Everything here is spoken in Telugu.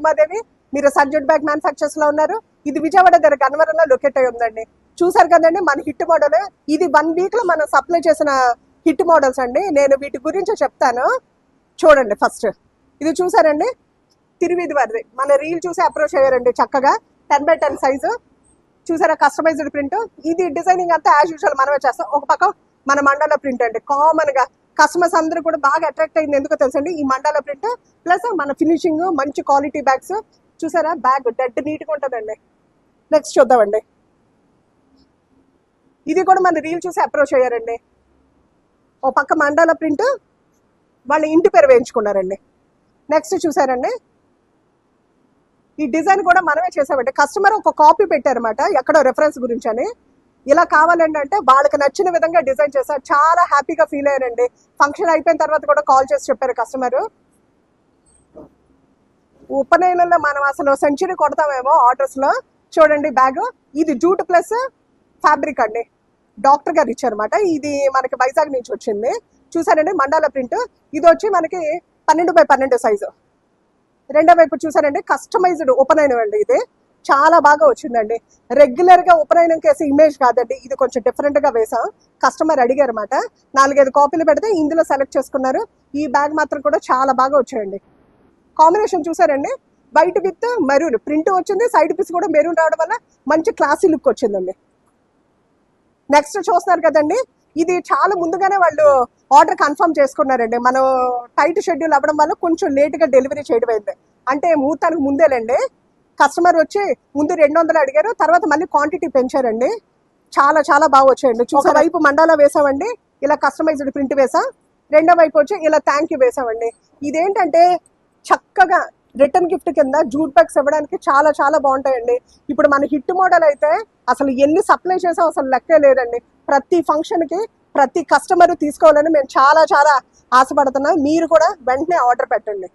ఉమాదేవి, మీరు సర్జెట్ బ్యాగ్ మ్యానుఫ్యాక్చర్స్ లో ఉన్నారు. ఇది విజయవాడ దగ్గర గన్నవరంలో లొకేట్ అయి ఉందండి. చూసారు కదండి మన హిట్ మోడల్. ఇది 1 వీక్ లో మనం సప్లై చేసిన హిట్ మోడల్స్ అండి. నేను వీటి గురించి చెప్తాను చూడండి. ఫస్ట్ ఇది చూసారండి, తిరువిధి వారిది. మన రీల్ చూసి అప్రోచ్ అయ్యారండి చక్కగా. 10x10 సైజు చూసారా, కస్టమైజ్డ్ ప్రింట్. ఇది డిజైనింగ్ అంతా యాజ్ యూజువల్ మనమే చేస్తాం. ఒక పక్క మన మండల ప్రింట్ అండి. కామన్ గా కస్టమర్స్ అందరూ కూడా బాగా అట్రాక్ట్ అయింది ఎందుకో తెలుసండి, ఈ మండల ప్రింట్ ప్లస్ మన ఫినిషింగ్, మంచి క్వాలిటీ బ్యాగ్స్. చూసారా, బ్యాగ్ డెడ్ నీట్ గా ఉంటుందండి. నెక్స్ట్ చూద్దామండి. ఇది కూడా మన రీల్ చూసి అప్రోచ్ అయ్యారండి. ఓ పక్క మండల ప్రింట్, వాళ్ళ ఇంటి పేరు వేయించుకున్నారండి. నెక్స్ట్ చూసారండి, ఈ డిజైన్ కూడా మనమే చేసామండి. కస్టమర్ ఒక కాపీ పెట్టారన్నమాట, ఎక్కడో రెఫరెన్స్ గురించి అని. ఇలా కావాలండి అంటే వాళ్ళకి నచ్చిన విధంగా డిజైన్ చేశారు. చాలా హ్యాపీగా ఫీల్ అయ్యారండి. ఫంక్షన్ అయిపోయిన తర్వాత కూడా కాల్ చేసి చెప్పారు కస్టమర్. ఉపనయనంలో మనం అసలు సెంచరీ కొడతామేమో ఆర్డర్స్ లో. చూడండి బ్యాగ్, ఇది జూట్ ప్లస్ ఫ్యాబ్రిక్ అండి, డాక్టర్ గారు ఇచ్చారన్నమాట. ఇది మనకి వైజాగ్ నుంచి వచ్చింది. చూసారండి మండాల ప్రింట్. ఇది వచ్చి మనకి 12x12 సైజు. రెండో వైపు చూసారండి, కస్టమైజ్డ్ ఉపనయనం అండి. ఇది చాలా బాగా వచ్చిందండి. రెగ్యులర్ గా ఉపనయనం కేసు ఇమేజ్ కాదండి, ఇది కొంచెం డిఫరెంట్ గా వేసాం. కస్టమర్ అడిగారు అనమాట. 4-5 కాపీలు పెడితే ఇందులో సెలెక్ట్ చేసుకున్నారు. ఈ బ్యాగ్ మాత్రం కూడా చాలా బాగా వచ్చాయండి. కాంబినేషన్ చూసారండి, వైట్ విత్ మెరూన్ ప్రింట్ వచ్చింది. సైడ్ పీస్ కూడా మెరూన్ రావడం వల్ల మంచి క్లాసీ లుక్ వచ్చిందండి. నెక్స్ట్ చూస్తున్నారు కదండి, ఇది చాలా ముందుగానే వాళ్ళు ఆర్డర్ కన్ఫర్మ్ చేసుకున్నారండి. మనం టైట్ షెడ్యూల్ అవ్వడం వల్ల కొంచెం లేట్ గా డెలివరీ చేయడం అయింది. అంటే ముహూర్తానికి ముందేలేండి. కస్టమర్ వచ్చి ముందు 200 అడిగారు, తర్వాత మళ్ళీ క్వాంటిటీ పెంచారండి. చాలా చాలా బాగా వచ్చాయండి. ఒక వైపు మండాలా వేసామండి, ఇలా కస్టమైజ్డ్ ప్రింట్ వేసాం. రెండో వైపు వచ్చి ఇలా థ్యాంక్ యూ వేసామండి. ఇదేంటంటే చక్కగా రిటర్న్ గిఫ్ట్ కింద జూట్ బ్యాగ్స్ ఇవ్వడానికి చాలా చాలా బాగుంటాయండి. ఇప్పుడు మన హిట్ మోడల్ అయితే అసలు ఎన్ని సప్లై చేసాం అసలు లెక్కే లేదండి. ప్రతి ఫంక్షన్ కి ప్రతి కస్టమర్ తీసుకోవాలని మేము చాలా చాలా ఆశపడుతున్నాం. మీరు కూడా వెంటనే ఆర్డర్ పెట్టండి.